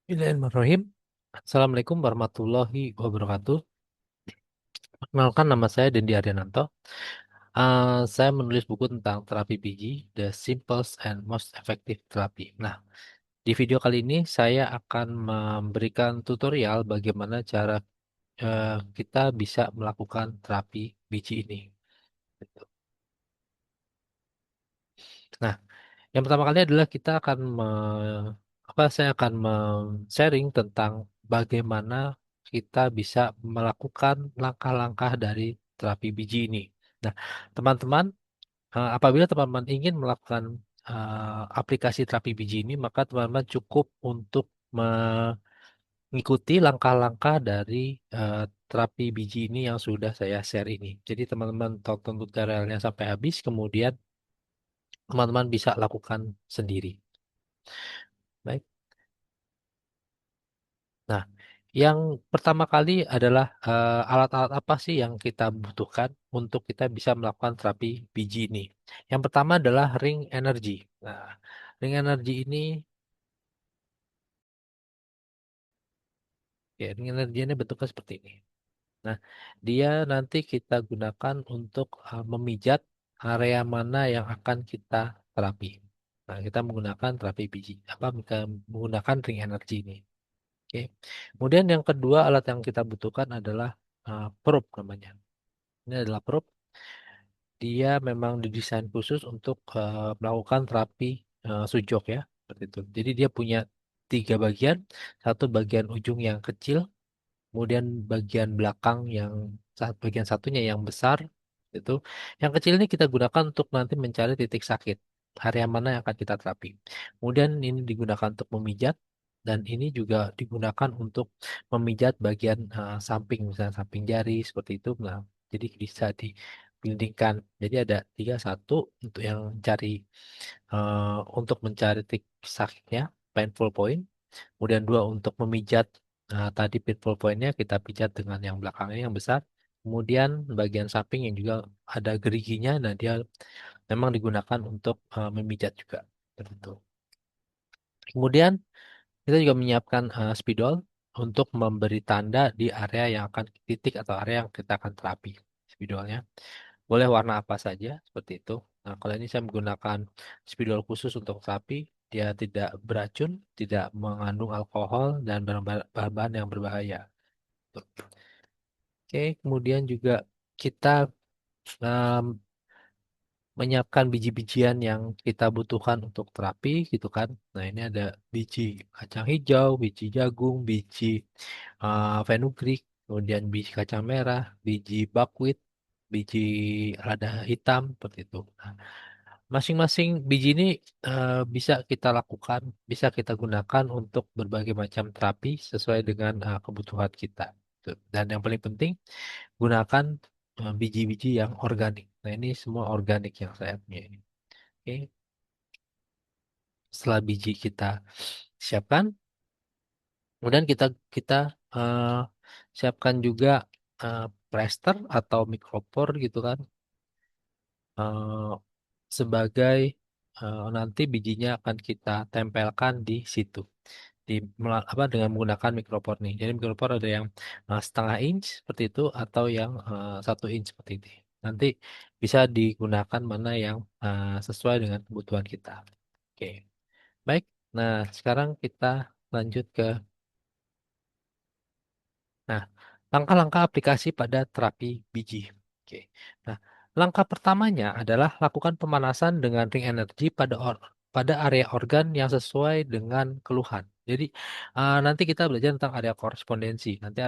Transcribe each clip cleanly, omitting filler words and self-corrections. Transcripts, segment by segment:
Bismillahirrahmanirrahim. Assalamualaikum warahmatullahi wabarakatuh. Perkenalkan, nama saya Dendi Ariananto. Saya menulis buku tentang terapi biji, The Simplest and Most Effective Therapy. Nah, di video kali ini saya akan memberikan tutorial bagaimana cara kita bisa melakukan terapi biji ini. Gitu. Nah, yang pertama kali adalah kita akan saya akan sharing tentang bagaimana kita bisa melakukan langkah-langkah dari terapi biji ini. Nah, teman-teman, apabila teman-teman ingin melakukan aplikasi terapi biji ini, maka teman-teman cukup untuk mengikuti langkah-langkah dari eh, terapi biji ini yang sudah saya share ini. Jadi teman-teman tonton tutorialnya sampai habis, kemudian teman-teman bisa lakukan sendiri. Baik. Nah, yang pertama kali adalah alat-alat apa sih yang kita butuhkan untuk kita bisa melakukan terapi biji ini. Yang pertama adalah ring energy. Nah, ring energy ini, ya, ring energy ini bentuknya seperti ini. Nah, dia nanti kita gunakan untuk memijat area mana yang akan kita terapi. Nah, kita menggunakan terapi biji, menggunakan ring energy ini. Oke. Kemudian yang kedua alat yang kita butuhkan adalah probe namanya. Ini adalah probe. Dia memang didesain khusus untuk melakukan terapi sujok ya, seperti itu. Jadi dia punya tiga bagian. Satu bagian ujung yang kecil, kemudian bagian belakang yang bagian satunya yang besar itu. Yang kecil ini kita gunakan untuk nanti mencari titik sakit, area mana yang akan kita terapi. Kemudian ini digunakan untuk memijat, dan ini juga digunakan untuk memijat bagian samping, misalnya samping jari seperti itu. Nah, jadi bisa dibandingkan. Jadi ada tiga, satu untuk yang untuk mencari titik sakitnya, painful point. Kemudian dua untuk memijat, tadi pitfall pointnya kita pijat dengan yang belakangnya yang besar. Kemudian bagian samping yang juga ada geriginya, nah dia memang digunakan untuk memijat juga. Begitu. Kemudian kita juga menyiapkan spidol untuk memberi tanda di area yang akan titik atau area yang kita akan terapi. Spidolnya boleh warna apa saja seperti itu. Nah, kalau ini saya menggunakan spidol khusus untuk terapi. Dia tidak beracun, tidak mengandung alkohol dan bahan-bahan yang berbahaya. Tuh. Oke, kemudian juga kita um, menyiapkan biji-bijian yang kita butuhkan untuk terapi gitu kan. Nah, ini ada biji kacang hijau, biji jagung, biji fenugreek, kemudian biji kacang merah, biji buckwheat, biji lada hitam seperti itu. Nah, masing-masing biji ini bisa kita lakukan, bisa kita gunakan untuk berbagai macam terapi sesuai dengan kebutuhan kita. Tuh. Dan yang paling penting, gunakan biji-biji yang organik. Nah, ini semua organik yang saya punya ini. Oke. Setelah biji kita siapkan, kemudian kita kita eh, siapkan juga eh, plester atau mikropor gitu kan, eh, sebagai nanti bijinya akan kita tempelkan di situ. Dengan menggunakan mikropor nih. Jadi mikropor ada yang setengah inch seperti itu atau yang 1 inch seperti ini. Nanti bisa digunakan mana yang sesuai dengan kebutuhan kita. Oke, baik. Nah, sekarang kita lanjut ke nah, langkah-langkah aplikasi pada terapi biji. Oke. Nah, langkah pertamanya adalah lakukan pemanasan dengan ring energi pada area organ yang sesuai dengan keluhan. Jadi, nanti kita belajar tentang area korespondensi. Nanti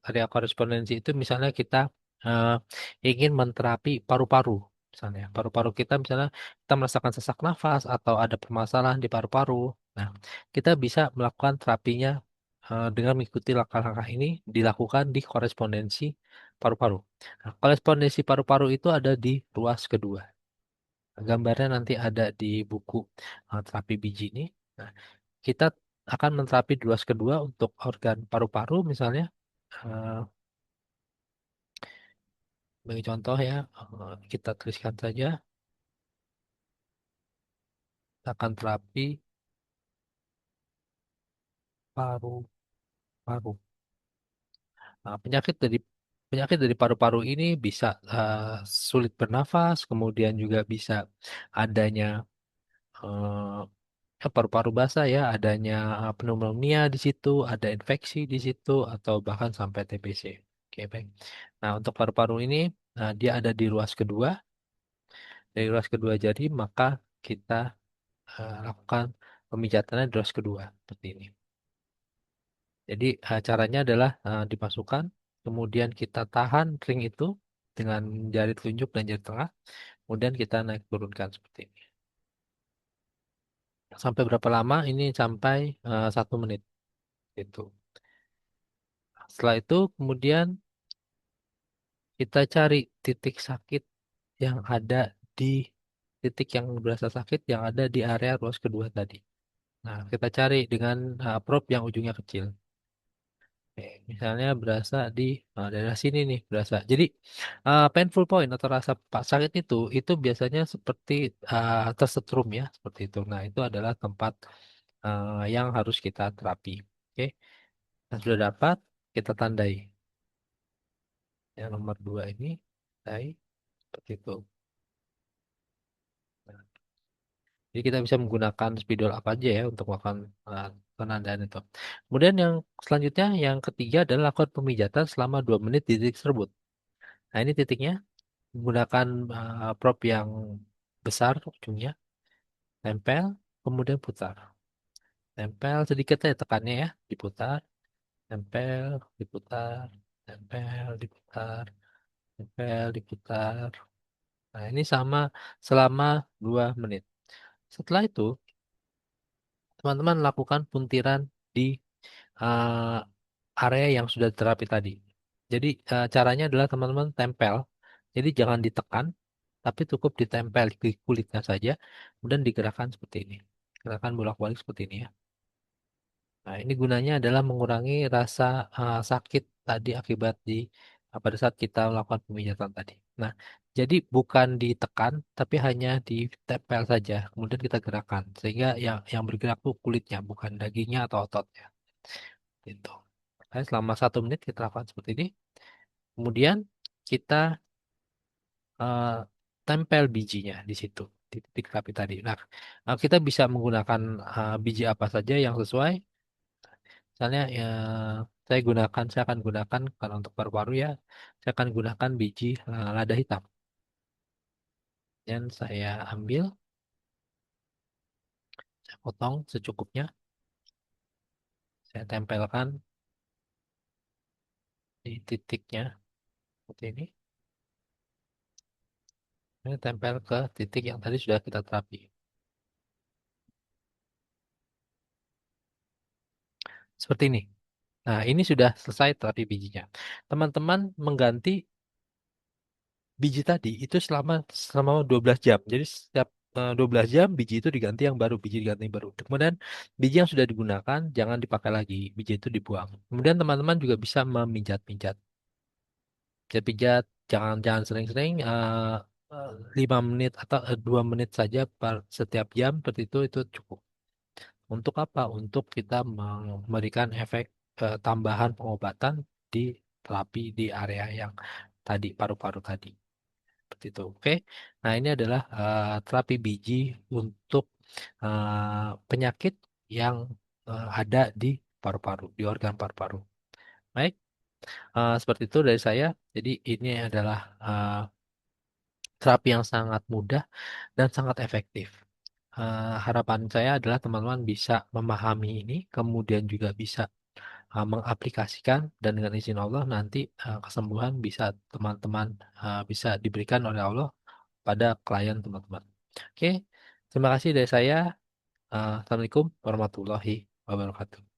area korespondensi itu misalnya kita eh, ingin menterapi paru-paru. Misalnya, paru-paru kita misalnya kita merasakan sesak nafas atau ada permasalahan di paru-paru. Nah, kita bisa melakukan terapinya dengan mengikuti langkah-langkah ini dilakukan di korespondensi paru-paru. Nah, korespondensi paru-paru itu ada di ruas kedua. Gambarnya nanti ada di buku terapi biji ini. Nah, kita akan menterapi di ruas kedua untuk organ paru-paru misalnya. Eh, Sebagai contoh ya, kita tuliskan saja, kita akan terapi paru-paru. Nah, penyakit dari paru-paru ini bisa sulit bernafas, kemudian juga bisa adanya paru-paru basah ya, adanya pneumonia di situ, ada infeksi di situ, atau bahkan sampai TBC. Oke, baik. Nah, untuk paru-paru ini dia ada di ruas kedua, dari ruas kedua jadi maka kita lakukan pemijatannya di ruas kedua seperti ini. Jadi caranya adalah dimasukkan, kemudian kita tahan ring itu dengan jari telunjuk dan jari tengah, kemudian kita naik turunkan seperti ini. Sampai berapa lama? Ini sampai 1 menit. Itu. Setelah itu kemudian kita cari titik sakit yang ada di titik yang berasa sakit yang ada di area ruas kedua tadi. Nah, kita cari dengan probe yang ujungnya kecil. Oke, misalnya berasa di daerah sini nih berasa. Jadi painful point atau rasa sakit itu biasanya seperti tersetrum ya seperti itu. Nah, itu adalah tempat yang harus kita terapi. Oke, nah, sudah dapat kita tandai. Yang nomor 2 ini, tandai seperti itu. Nah, jadi kita bisa menggunakan spidol apa aja ya untuk melakukan uh, penandaan itu. Kemudian yang selanjutnya, yang ketiga adalah lakukan pemijatan selama 2 menit di titik tersebut. Nah, ini titiknya menggunakan probe yang besar ujungnya, tempel, kemudian putar. Tempel sedikit ya tekannya ya, diputar, tempel, diputar, tempel, diputar, tempel, diputar. Nah, ini sama selama 2 menit. Setelah itu, teman-teman lakukan puntiran di eh, area yang sudah terapi tadi. Jadi caranya adalah teman-teman tempel. Jadi jangan ditekan, tapi cukup ditempel di kulitnya saja, kemudian digerakkan seperti ini. Gerakan bolak-balik seperti ini ya. Nah, ini gunanya adalah mengurangi rasa sakit tadi akibat pada saat kita melakukan pemijatan tadi. Nah, jadi bukan ditekan, tapi hanya ditempel saja, kemudian kita gerakkan, sehingga yang bergerak tuh kulitnya, bukan dagingnya atau ototnya. Gitu. Nah, selama 1 menit kita lakukan seperti ini. Kemudian kita eh, tempel bijinya di situ, di titik api tadi. Nah, kita bisa menggunakan biji apa saja yang sesuai. Misalnya ya, saya akan gunakan kalau untuk paru-paru ya, saya akan gunakan biji lada hitam. Dan saya ambil, saya potong secukupnya, saya tempelkan di titiknya seperti ini. Ini tempel ke titik yang tadi sudah kita terapi. Seperti ini. Nah, ini sudah selesai terapi bijinya. Teman-teman mengganti biji tadi itu selama 12 jam. Jadi setiap 12 jam biji itu diganti yang baru, biji diganti yang baru. Kemudian biji yang sudah digunakan jangan dipakai lagi, biji itu dibuang. Kemudian teman-teman juga bisa memijat-mijat. Pijat-pijat jangan jangan sering-sering 5 menit atau 2 menit saja setiap jam seperti itu cukup. Untuk apa? Untuk kita memberikan efek tambahan pengobatan di terapi di area yang tadi paru-paru tadi. Seperti itu. Oke. Nah, ini adalah terapi biji untuk penyakit yang ada di paru-paru, di organ paru-paru. Baik, seperti itu dari saya. Jadi ini adalah terapi yang sangat mudah dan sangat efektif. Harapan saya adalah teman-teman bisa memahami ini, kemudian juga bisa mengaplikasikan dan dengan izin Allah nanti kesembuhan bisa teman-teman bisa diberikan oleh Allah pada klien teman-teman. Oke, terima kasih dari saya. Assalamualaikum warahmatullahi wabarakatuh.